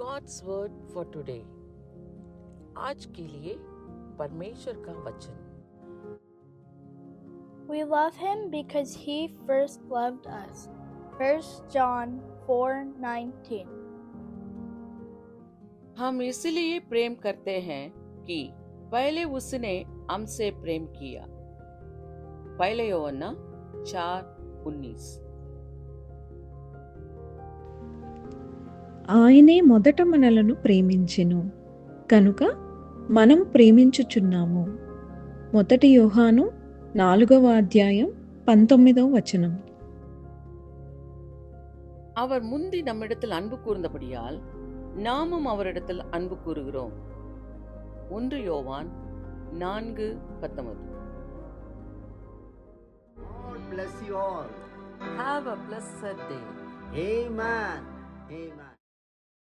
God's word for today. आज के लिए परमेश्वर का वचन। We love him because he first loved us. 1 John 4:19. हम इसलिए प्रेम करते हैं कि पहले उसने हमसे प्रेम किया। पहले యోహన్నా 4:19। ఆయనే మొదట మనలను ప్రేమించెను కనుక మనం ప్రేమించుచున్నాము. మొదటి యోహాను 4:19. அவர் முந்தி நம்மிடத்தில் அன்பு கூர்ந்தபடியால் நாமும் அவரிடத்தில் அன்பு கூறுகிறோம். 1 யோவான் 4:19. God bless you all. Have a blessed day. Amen. Amen.